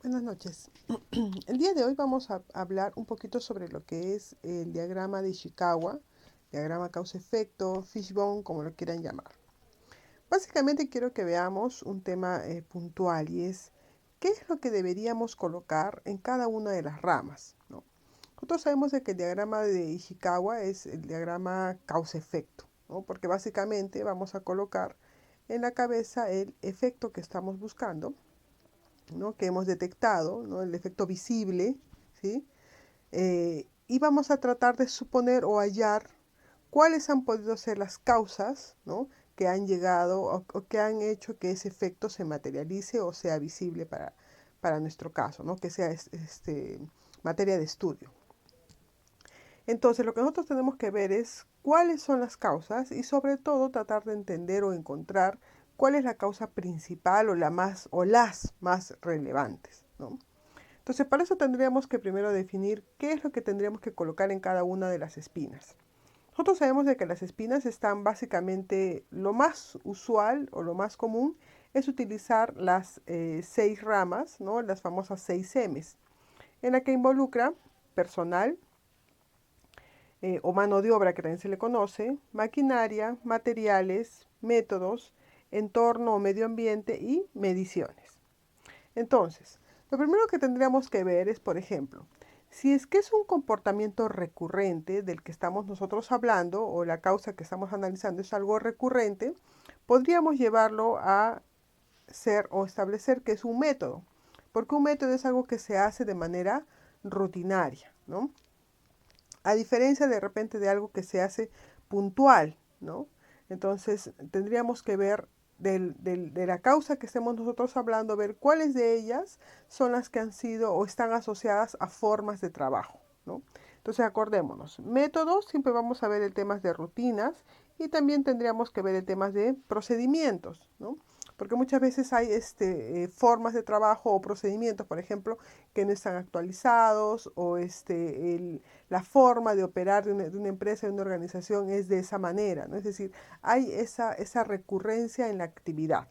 Buenas noches. El día de hoy vamos a hablar un poquito sobre lo que es el diagrama de Ishikawa, diagrama causa-efecto, fishbone, como lo quieran llamar. Básicamente quiero que veamos un tema puntual y es qué es lo que deberíamos colocar en cada una de las ramas, ¿no? Nosotros sabemos de que el diagrama de Ishikawa es el diagrama causa-efecto, ¿no? Porque básicamente vamos a colocar en la cabeza el efecto que estamos buscando, ¿no? Que hemos detectado, ¿no? El efecto visible, ¿sí? Y vamos a tratar de suponer o hallar cuáles han podido ser las causas, ¿no? Que han llegado o que han hecho que ese efecto se materialice o sea visible para nuestro caso, ¿no? Que sea materia de estudio. Entonces, lo que nosotros tenemos que ver es cuáles son las causas y sobre todo tratar de entender o encontrar cuál es la causa principal o las más relevantes, ¿no? Entonces, para eso tendríamos que primero definir qué es lo que tendríamos que colocar en cada una de las espinas. Nosotros sabemos de que las espinas están básicamente, lo más usual o lo más común es utilizar las 6 ramas, ¿no? Las famosas 6 M's, en la que involucra personal, o mano de obra que también se le conoce, maquinaria, materiales, métodos, entorno o medio ambiente y mediciones. Entonces, lo primero que tendríamos que ver es, por ejemplo, si es que es un comportamiento recurrente del que estamos nosotros hablando o la causa que estamos analizando es algo recurrente, podríamos llevarlo a ser o establecer que es un método, porque un método es algo que se hace de manera rutinaria, ¿no? A diferencia de repente de algo que se hace puntual, ¿no? Entonces tendríamos que ver de la causa que estemos nosotros hablando, ver cuáles de ellas son las que han sido o están asociadas a formas de trabajo, ¿no? Entonces acordémonos, métodos, siempre vamos a ver el tema de rutinas y también tendríamos que ver el tema de procedimientos, ¿no? Porque muchas veces hay formas de trabajo o procedimientos, por ejemplo, que no están actualizados o la forma de operar de una empresa, de una organización es de esa manera, ¿no? Es decir, hay esa recurrencia en la actividad.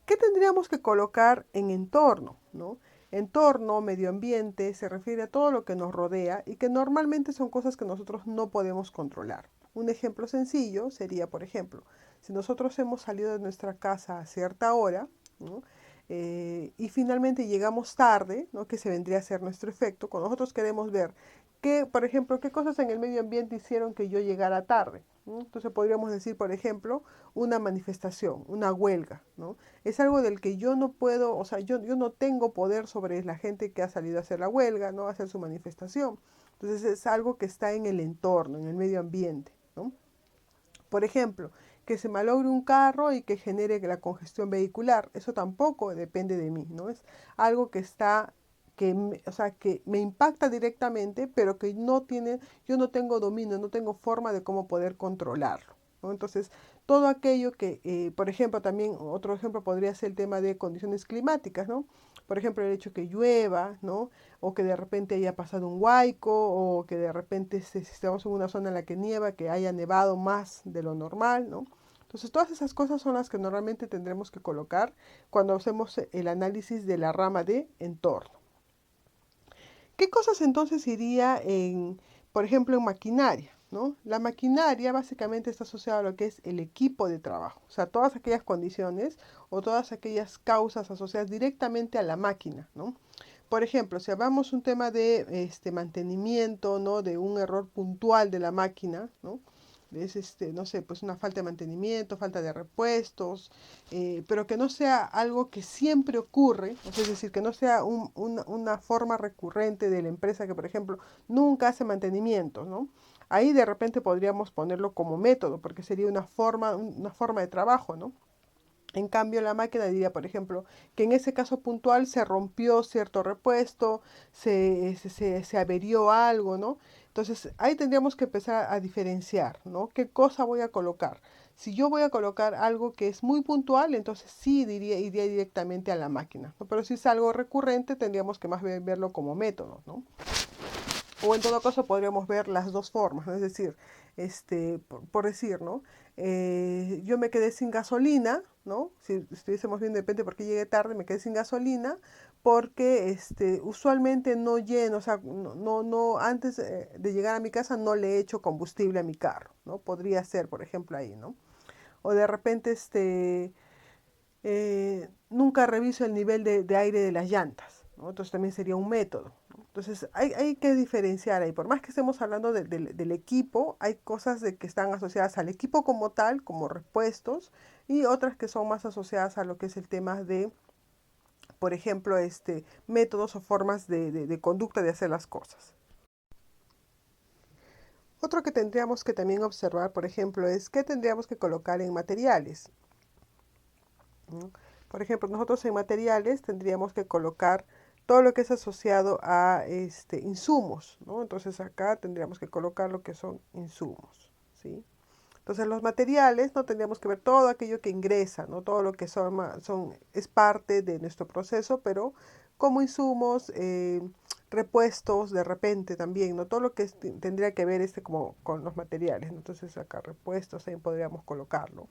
¿Qué tendríamos que colocar en entorno, ¿no? Entorno, medio ambiente, se refiere a todo lo que nos rodea y que normalmente son cosas que nosotros no podemos controlar. Un ejemplo sencillo sería, por ejemplo, si nosotros hemos salido de nuestra casa a cierta hora, ¿no? Y finalmente llegamos tarde, ¿no? Que se vendría a ser nuestro efecto, cuando nosotros queremos ver qué, por ejemplo, qué cosas en el medio ambiente hicieron que yo llegara tarde, ¿no? Entonces podríamos decir, por ejemplo, una manifestación, una huelga, ¿no? Es algo del que yo no puedo, o sea, yo no tengo poder sobre la gente que ha salido a hacer la huelga, ¿no? A hacer su manifestación. Entonces es algo que está en el entorno, en el medio ambiente, ¿no? Por ejemplo, que se malogre un carro y que genere la congestión vehicular. Eso tampoco depende de mí, ¿no? Es algo que está, o sea, que me impacta directamente, pero que yo no tengo dominio, no tengo forma de cómo poder controlarlo, ¿no? Entonces, todo aquello que, por ejemplo, también otro ejemplo podría ser el tema de condiciones climáticas, ¿no? Por ejemplo, el hecho que llueva, ¿no? O que de repente haya pasado un huaico, o que de repente si estamos en una zona en la que nieva, que haya nevado más de lo normal, ¿no? Entonces, todas esas cosas son las que normalmente tendremos que colocar cuando hacemos el análisis de la rama de entorno. ¿Qué cosas entonces iría por ejemplo, en maquinaria? ¿No? La maquinaria básicamente está asociada a lo que es el equipo de trabajo, o sea, todas aquellas condiciones o todas aquellas causas asociadas directamente a la máquina, ¿no? Por ejemplo, si hablamos un tema de mantenimiento, ¿no? De un error puntual de la máquina, ¿no? Es no sé, pues una falta de mantenimiento, falta de repuestos, pero que no sea algo que siempre ocurre, o sea, es decir, que no sea una forma recurrente de la empresa que, por ejemplo, nunca hace mantenimiento, ¿no? Ahí de repente podríamos ponerlo como método, porque sería una forma de trabajo, ¿no? En cambio, la máquina diría, por ejemplo, que en ese caso puntual se rompió cierto repuesto, se averió algo, ¿no? Entonces, ahí tendríamos que empezar a diferenciar, ¿no? ¿Qué cosa voy a colocar? Si yo voy a colocar algo que es muy puntual, entonces sí iría directamente a la máquina, ¿no? Pero si es algo recurrente, tendríamos que más bien verlo como método, ¿no? O en todo caso podríamos ver las dos formas, ¿no? Es decir, por decir, ¿no? Yo me quedé sin gasolina, ¿no? Si estuviésemos viendo de repente por qué llegué tarde, me quedé sin gasolina, porque usualmente no lleno, o sea, antes de llegar a mi casa no le echo combustible a mi carro, ¿no? Podría ser, por ejemplo, ahí, ¿no? O de repente, nunca reviso el nivel de aire de las llantas, ¿no? Entonces también sería un método, ¿no? Entonces hay que diferenciar ahí. Por más que estemos hablando del equipo, hay cosas que están asociadas al equipo como tal, como repuestos, y otras que son más asociadas a lo que es el tema de, por ejemplo, métodos o formas de conducta de hacer las cosas. Otro que tendríamos que también observar, por ejemplo, es qué tendríamos que colocar en materiales, ¿no? Por ejemplo, nosotros en materiales tendríamos que colocar todo lo que es asociado a insumos, ¿no? Entonces acá tendríamos que colocar lo que son insumos, ¿sí? Entonces los materiales, ¿no? Tendríamos que ver todo aquello que ingresa, ¿no? Todo lo que es parte de nuestro proceso, pero como insumos, repuestos de repente también, ¿no? Todo lo que tendría que ver como con los materiales, ¿no? Entonces acá repuestos ahí podríamos colocarlo.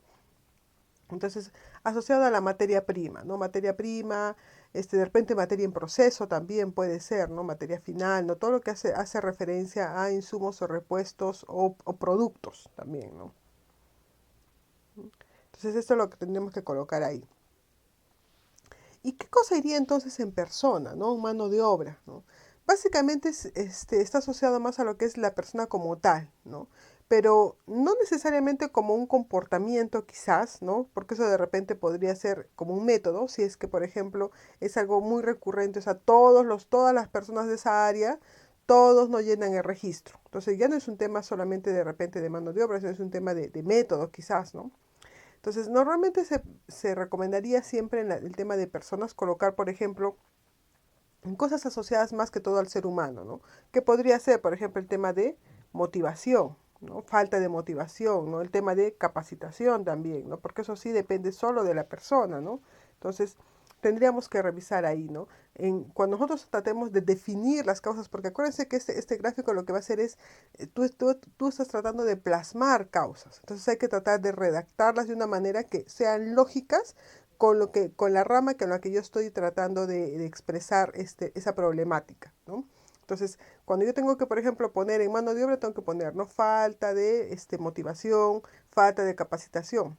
Entonces, asociado a la materia prima, ¿no? Materia prima, de repente materia en proceso también puede ser, ¿no? Materia final, ¿no? Todo lo que hace referencia a insumos o repuestos o productos también, ¿no? Entonces, esto es lo que tendríamos que colocar ahí. ¿Y qué cosa iría entonces en persona, ¿no? Mano de obra, ¿no? Básicamente está asociado más a lo que es la persona como tal, ¿no? Pero no necesariamente como un comportamiento quizás, ¿no? Porque eso de repente podría ser como un método, si es que, por ejemplo, es algo muy recurrente, o sea, todas las personas de esa área, todos no llenan el registro. Entonces ya no es un tema solamente de repente de mano de obra, sino es un tema de método quizás, ¿no? Entonces, normalmente se recomendaría siempre en el tema de personas colocar, por ejemplo, en cosas asociadas más que todo al ser humano, ¿no? Que podría ser, por ejemplo, el tema de motivación, ¿no? Falta de motivación, ¿no? El tema de capacitación también, ¿no? Porque eso sí depende solo de la persona, ¿no? Entonces, tendríamos que revisar ahí, ¿no? Cuando nosotros tratemos de definir las causas, porque acuérdense que este gráfico lo que va a hacer es, tú estás tratando de plasmar causas, entonces hay que tratar de redactarlas de una manera que sean lógicas con la rama con la que yo estoy tratando de expresar esa problemática, ¿no? Entonces, cuando yo tengo que, por ejemplo, poner en mano de obra, tengo que poner, ¿no? Falta de motivación, falta de capacitación.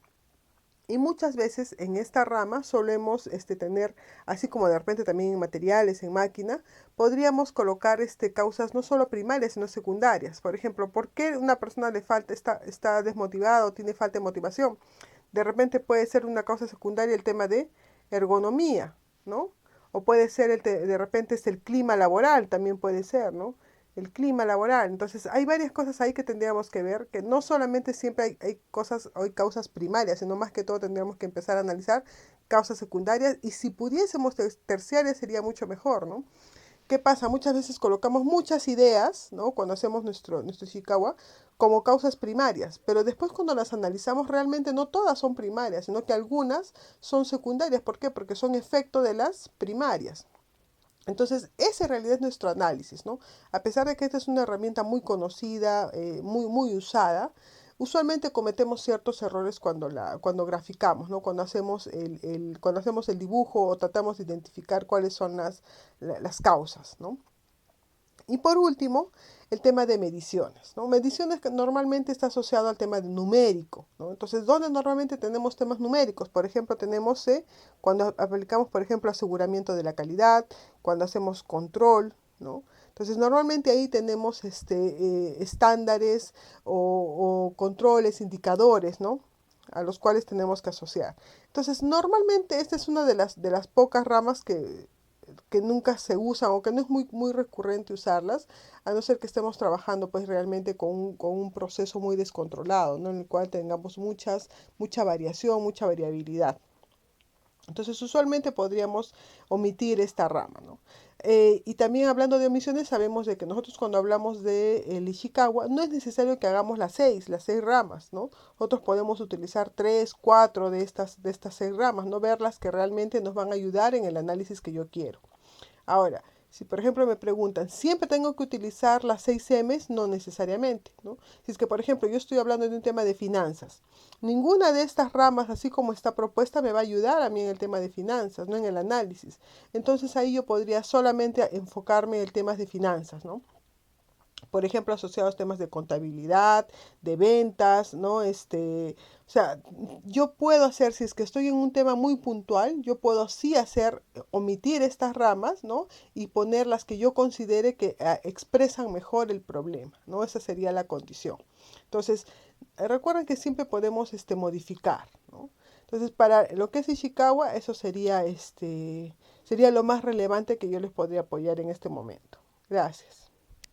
Y muchas veces en esta rama solemos tener, así como de repente también en materiales, en máquina, podríamos colocar causas no solo primarias, sino secundarias. Por ejemplo, ¿por qué una persona le falta, está desmotivada o tiene falta de motivación? De repente puede ser una causa secundaria el tema de ergonomía, ¿no? O puede ser de repente es el clima laboral, también puede ser, ¿no? El clima laboral. Entonces, hay varias cosas ahí que tendríamos que ver, que no solamente siempre hay causas primarias, sino más que todo tendríamos que empezar a analizar causas secundarias y si pudiésemos terciarias sería mucho mejor, ¿no? ¿Qué pasa? Muchas veces colocamos muchas ideas, ¿no? Cuando hacemos nuestro Ishikawa, como causas primarias, pero después cuando las analizamos realmente no todas son primarias, sino que algunas son secundarias. ¿Por qué? Porque son efecto de las primarias. Entonces, ese en realidad es nuestro análisis, ¿no? A pesar de que esta es una herramienta muy conocida, muy usada, usualmente cometemos ciertos errores cuando graficamos, ¿no? Cuando hacemos el dibujo o tratamos de identificar cuáles son las causas, ¿no? Y por último, el tema de mediciones, ¿no? Mediciones que normalmente está asociado al tema de numérico, ¿no? Entonces, ¿dónde normalmente tenemos temas numéricos? Por ejemplo, tenemos cuando aplicamos, por ejemplo, aseguramiento de la calidad, cuando hacemos control, ¿no? Entonces, normalmente ahí tenemos estándares o controles, indicadores, ¿no? A los cuales tenemos que asociar. Entonces, normalmente esta es una de las pocas ramas que nunca se usan o que no es muy recurrente usarlas, a no ser que estemos trabajando pues realmente con un proceso muy descontrolado, ¿no? En el cual tengamos mucha variación, mucha variabilidad. Entonces, usualmente podríamos omitir esta rama, ¿no? Y también hablando de omisiones, sabemos de que nosotros cuando hablamos de el Ishikawa, no es necesario que hagamos las seis ramas, ¿no? Nosotros podemos utilizar tres, cuatro de estas seis ramas, ¿no? Ver las que realmente nos van a ayudar en el análisis que yo quiero. Ahora, Si por ejemplo me preguntan, ¿siempre tengo que utilizar las 6 M's? No necesariamente, ¿no? Si es que por ejemplo yo estoy hablando de un tema de finanzas, ninguna de estas ramas, así como está propuesta, me va a ayudar a mí en el tema de finanzas, no en el análisis. Entonces ahí yo podría solamente enfocarme en el tema de finanzas, ¿no? Por ejemplo, asociados a temas de contabilidad, de ventas, ¿no? O sea, yo puedo hacer, si es que estoy en un tema muy puntual, yo puedo sí hacer, omitir estas ramas, ¿no? Y poner las que yo considere que expresan mejor el problema, ¿no? Esa sería la condición. Entonces, recuerden que siempre podemos modificar, ¿no? Entonces, para lo que es Ishikawa, eso sería, sería lo más relevante que yo les podría apoyar en este momento. Gracias.